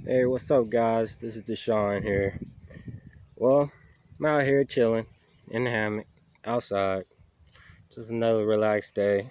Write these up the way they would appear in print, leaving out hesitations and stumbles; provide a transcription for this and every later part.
Hey, what's up, guys? This is Deshaun here. Well, I'm out here chilling in the hammock outside. Just another relaxed day.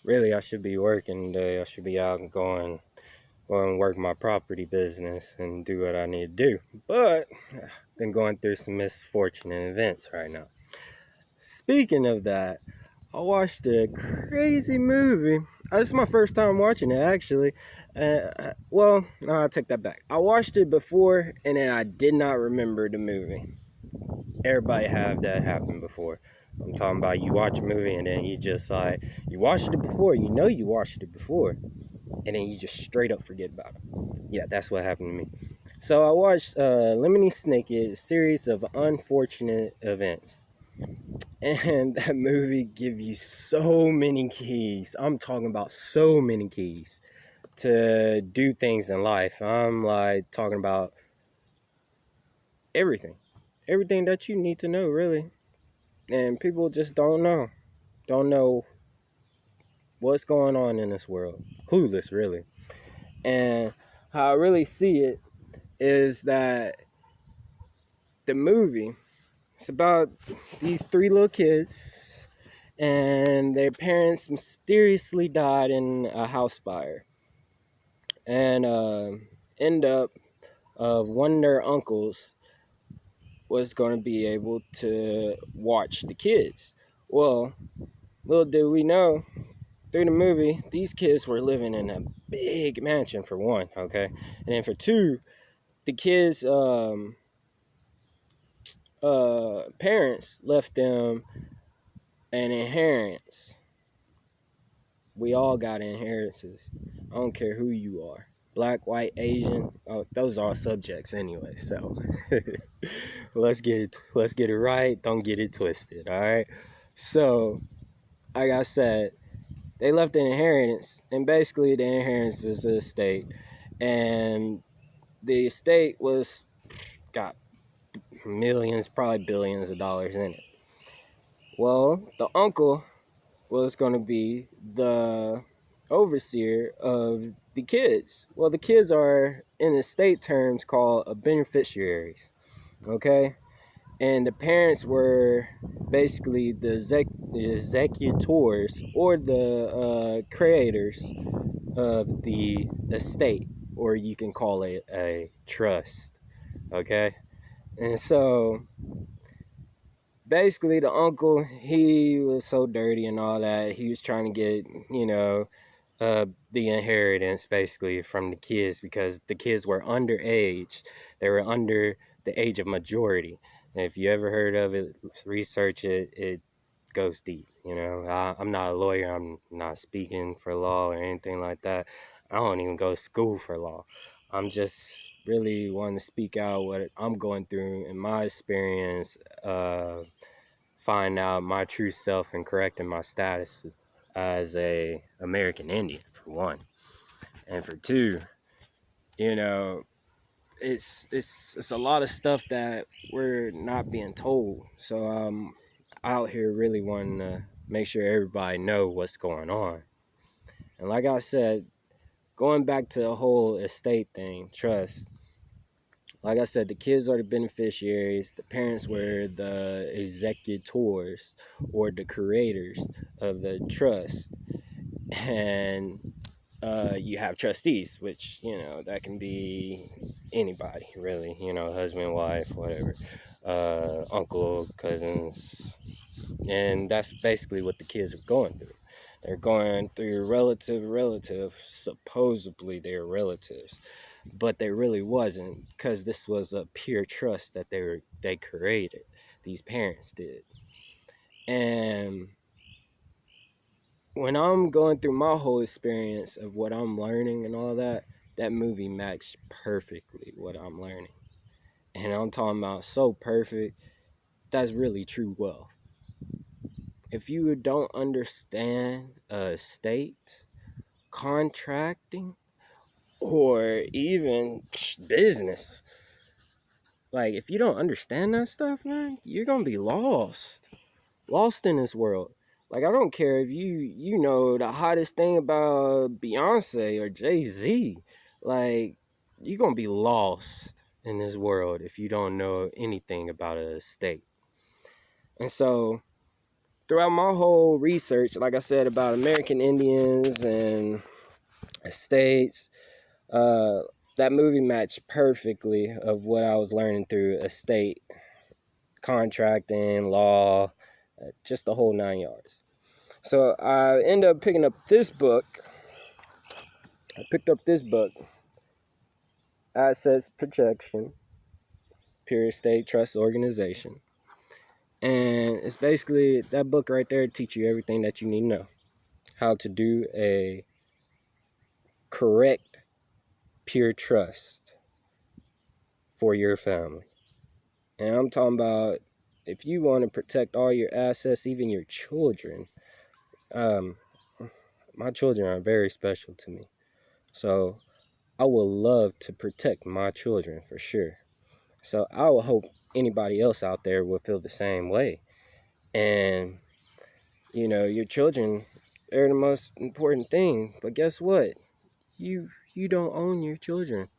Really, I should be working today. I should be out and going work my property business and do what I need to do. But been going through some misfortunate events right now. Speaking of that, I watched a crazy movie. This is my first time watching it, actually. No, I'll take that back. I watched it before, and then I did not remember the movie. Everybody have that happen before. I'm talking about you watch a movie, and then you just like, you watched it before, you know you watched it before, and then you just straight up forget about it. Yeah, that's what happened to me. So I watched Lemony Snicket, a series of unfortunate events. And that movie give you so many keys. I'm talking about so many keys to do things in life. I'm like talking about everything. Everything that you need to know, really. And people just don't know. Don't know what's going on in this world. Clueless, really. And how I really see it is that the movie, it's about these three little kids, and their parents mysteriously died in a house fire, and end up one of their uncles was going to be able to watch the kids. Well, little did we know, through the movie, these kids were living in a big mansion, for one, okay? And then for two, the kids' parents left them an inheritance. We all got inheritances. I don't care who you are. Black, white, Asian, those are all subjects anyway. So let's get it right. Don't get it twisted. All right. So, like I said, they left an inheritance, and basically the inheritance is the estate, and the estate got millions, probably billions of dollars in it. Well, the uncle was going to be the overseer of the kids. Well, the kids are, in estate terms, called beneficiaries, okay? And the parents were basically the executors or the creators of the estate, or you can call it a trust, okay? And so basically the uncle, he was so dirty and all that, he was trying to get, the inheritance basically from the kids, because the kids were underage. They were under the age of majority. And if you ever heard of it, research it. It goes deep. I'm not a lawyer. I'm not speaking for law or anything like that. I don't even go to school for law. I'm just really wanting to speak out what I'm going through in my experience, find out my true self and correcting my status as a American Indian, for one. And for two, you know, it's a lot of stuff that we're not being told. So I'm out here really wanting to make sure everybody know what's going on. And like I said, going back to the whole estate thing, trust. Like I said, the kids are the beneficiaries. The parents were the executors or the creators of the trust. And you have trustees, which, that can be anybody, really. Husband, wife, whatever. Uncle, cousins. And that's basically what the kids are going through. They're going through relative, supposedly they're relatives, but they really wasn't, because this was a pure trust that they created. These parents did. And when I'm going through my whole experience of what I'm learning and all that, that movie matched perfectly what I'm learning. And I'm talking about so perfect, that's really true wealth. If you don't understand estate, contracting, or even business, like if you don't understand that stuff, man, you're gonna be lost in this world. Like, I don't care if you know the hottest thing about Beyonce or Jay-Z. Like, you're gonna be lost in this world if you don't know anything about a state. And so throughout my whole research, like I said, about American Indians and estates, that movie matched perfectly of what I was learning through estate, contracting, law, just the whole 9 yards. So I ended up picking up this book. I picked up this book, Assets Protection, Pure Estate Trust Organization. And it's basically that book right there to teach you everything that you need to know. How to do a correct pure trust for your family. And I'm talking about if you want to protect all your assets, even your children. My children are very special to me. So I would love to protect my children for sure. So I would hope anybody else out there will feel the same way. And, your children, they're the most important thing. But guess what? You don't own your children.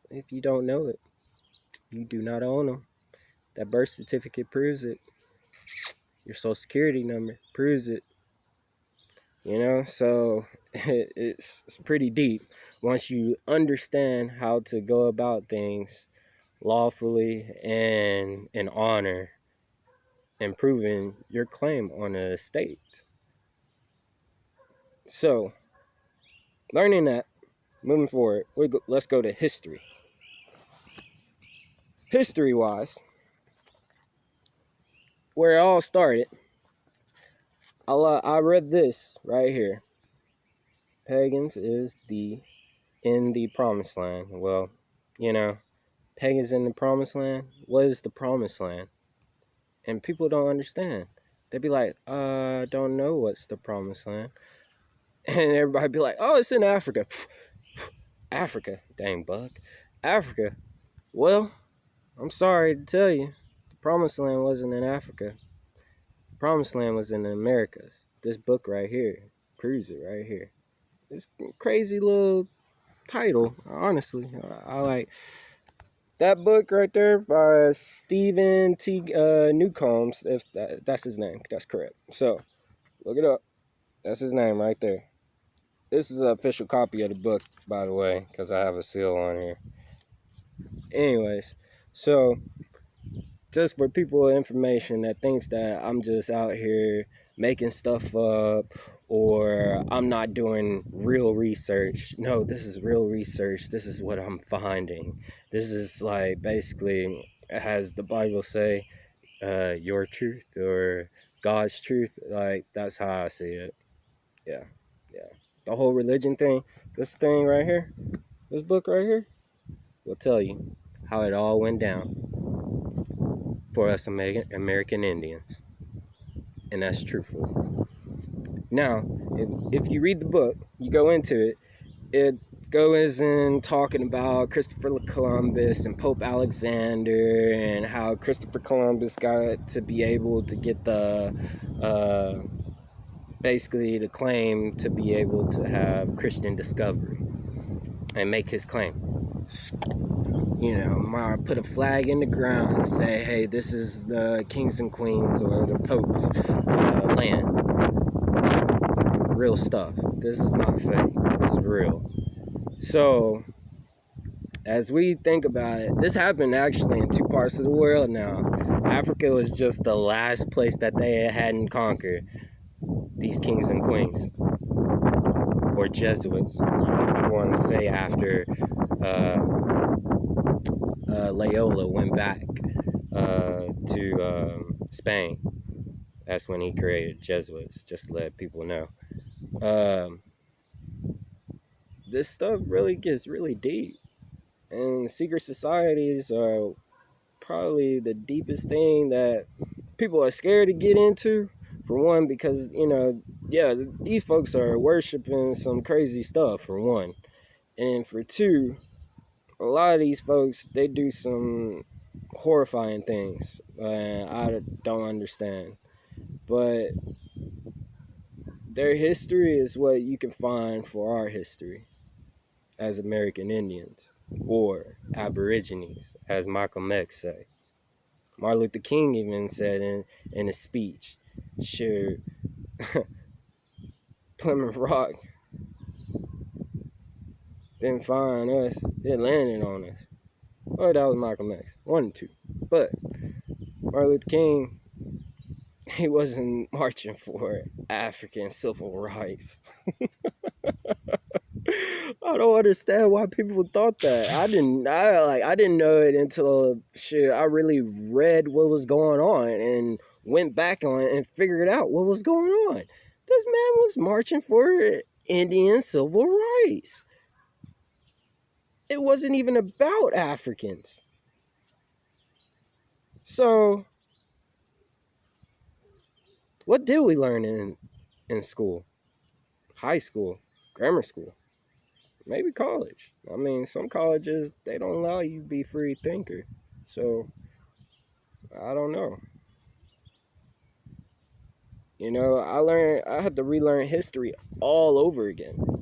If you don't know it, you do not own them. That birth certificate proves it. Your social security number proves it. So it's pretty deep once you understand how to go about things lawfully and in honor and proving your claim on a estate. So, learning that, moving forward, let's go to history. History-wise, where it all started, I read this right here. Pagans is in the promised land. Well, pagans in the promised land. What is the promised land? And people don't understand. They'd be like, don't know what's the promised land. And everybody be like, oh, it's in Africa. Africa, dang bug. Africa. Well, I'm sorry to tell you, the promised land wasn't in Africa. The promised land was in the Americas. This book right here proves it right here. It's a crazy little title, honestly. I like that book right there by Stephen T. Newcombs, if that's his name. That's correct. So, look it up. That's his name right there. This is an official copy of the book, by the way, because I have a seal on here. Anyways, so just for people with information that thinks that I'm just out here making stuff up or I'm not doing real research. No, this is real research. This is what I'm finding. This is like basically, as the Bible say, your truth or God's truth. Like, that's how I see it. Yeah. The whole religion thing, this thing right here, this book right here, will tell you how it all went down for us American Indians. And that's truthful. Now, if you read the book, you go into it, it goes in talking about Christopher Columbus and Pope Alexander and how Christopher Columbus got to be able to get the basically the claim to be able to have Christian discovery and make his claim. Put a flag in the ground and say, hey, this is the kings and queens or the Pope's land. Real stuff. This is not fake. It's real. So, as we think about it, this happened actually in two parts of the world now. Africa was just the last place that they hadn't conquered. These kings and queens. Or Jesuits, you want to say, after Loyola went back to Spain. That's when he created Jesuits, just to let people know. This stuff really gets really deep. And secret societies are probably the deepest thing that people are scared to get into. For one, because, these folks are worshiping some crazy stuff, for one. And for two, a lot of these folks, they do some horrifying things. I don't understand. But their history is what you can find for our history as American Indians. or aborigines, as Malcolm X said. Martin Luther King even said in a speech, sure, Plymouth Rock didn't find us, it landed on us. Or that was Malcolm X, one and two. But Martin Luther King, he wasn't marching for African civil rights. I don't understand why people thought that. I didn't know it until I really read what was going on and went back on it and figured out what was going on. This man was marching for Indian civil rights. It wasn't even about Africans. So, what did we learn in school? High school, grammar school, maybe college. I mean, some colleges, they don't allow you to be free thinker. So, I don't know. You know, I had to relearn history all over again.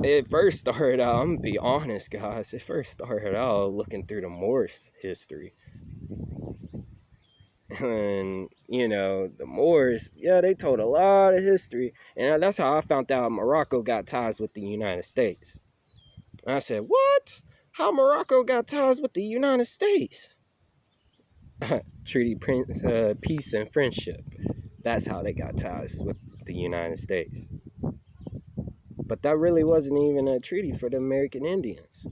It first started out, I'm gonna be honest, guys. It first started out looking through the Moors history. And, you know, the Moors, yeah, they told a lot of history. And that's how I found out Morocco got ties with the United States. And I said, what? How Morocco got ties with the United States? Treaty, peace and friendship. That's how they got ties with the United States. But that really wasn't even a treaty for the American Indians.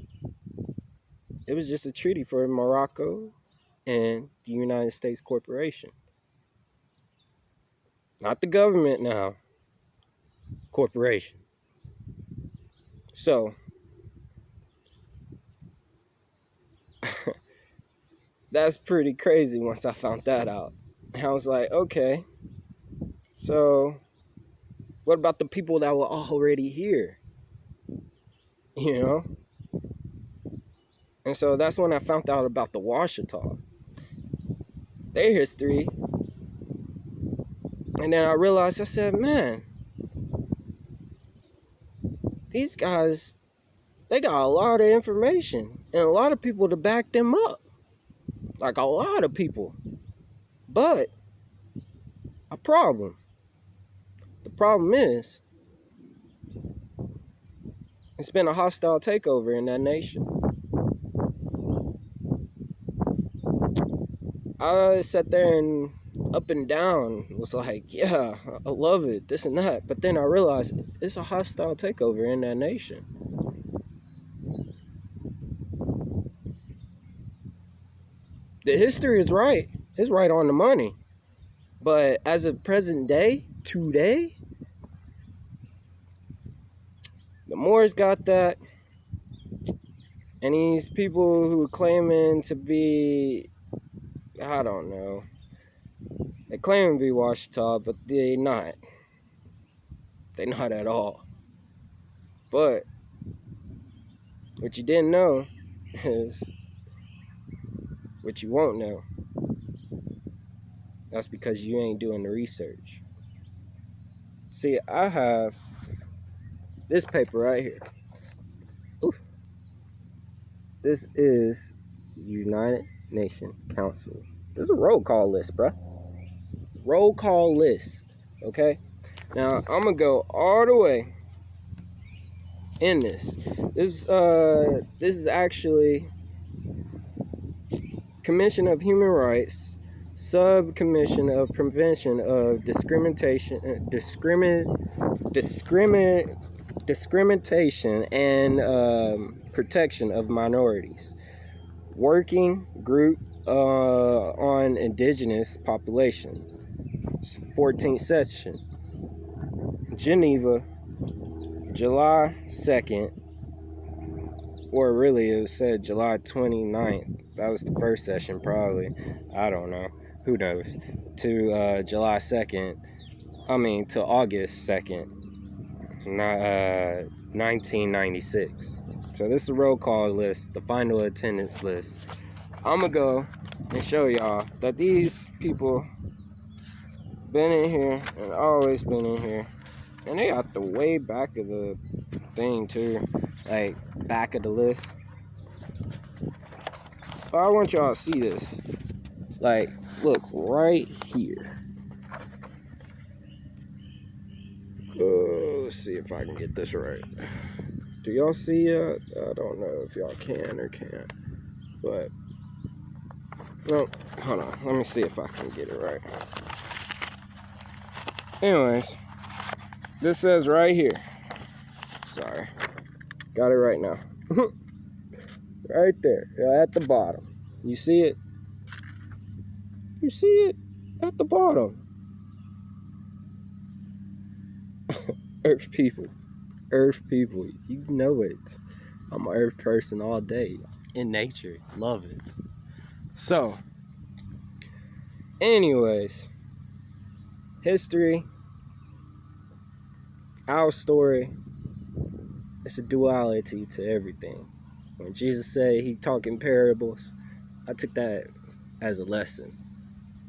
It was just a treaty for Morocco and the United States Corporation. Not the government now. Corporation. So, that's pretty crazy once I found that out. And I was like, okay, so what about the people that were already here? You know? And so that's when I found out about the Washitaw, their history. And then I realized, I said, man, these guys, they got a lot of information and a lot of people to back them up. Like a lot of people. But a problem. The problem is, it's been a hostile takeover in that nation. I sat there and up and down was like, yeah, I love it, this and that. But then I realized it's a hostile takeover in that nation. The history is right. It's right on the money. But as of present day, today, the Moors got that. And these people who are claiming to be, I don't know, they claim to be Washitaw, but they're not. They're not at all. But what you didn't know is what you won't know. That's because you ain't doing the research. See, I have this paper right here. Ooh. This is United Nations Council. This is a roll call list, bruh. Roll call list. Okay? Now, I'm going to go all the way in this. This is actually Commission of Human Rights, Subcommission of Prevention of Discrimination and Protection of Minorities. Working Group on Indigenous Population. 14th session. Geneva, July 2nd, or really it said July 29th. That was the first session, probably. I don't know. Who knows? To July 2nd. To August 2nd, 1996. So this is the roll call list, the final attendance list. I'm going to go and show y'all that these people been in here and always been in here. And they got the way back of the thing too. like back of the list. But I want y'all to see this. Like, look right here. Let's see if I can get this right. Do y'all see it? I don't know if y'all can or can't. But, no, hold on. Let me see if I can get it right. Anyways, this says right here. Sorry. Got it right now. Right there. At the bottom. You see it? You see it? At the bottom. Earth people. Earth people. You know it. I'm an earth person all day. In nature. Love it. So, anyways. History. Our story. It's a duality to everything. When Jesus said he talking parables, I took that as a lesson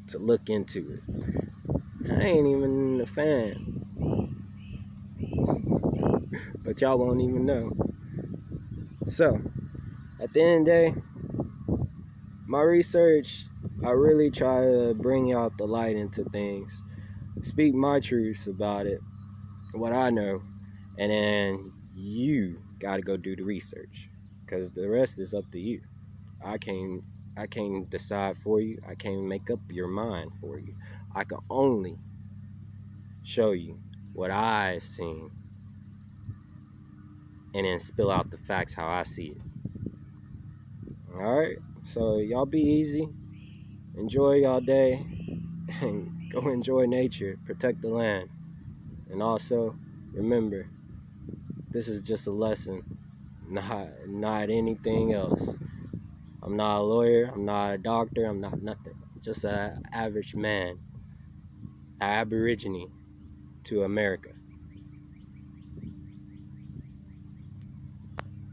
to look into it. I ain't even a fan, but y'all won't even know. So, at the end of the day, my research, I really try to bring out the light into things, speak my truths about it, what I know, and then you gotta go do the research, because the rest is up to you. I can't decide for you. I can't make up your mind for you. I can only show you what I've seen and then spill out the facts how I see it. Alright? So y'all be easy. Enjoy y'all day. And go enjoy nature. Protect the land. And also, remember, this is just a lesson. Not anything else. I'm not a lawyer. I'm not a doctor. I'm not nothing. Just an average man. Aborigine to America.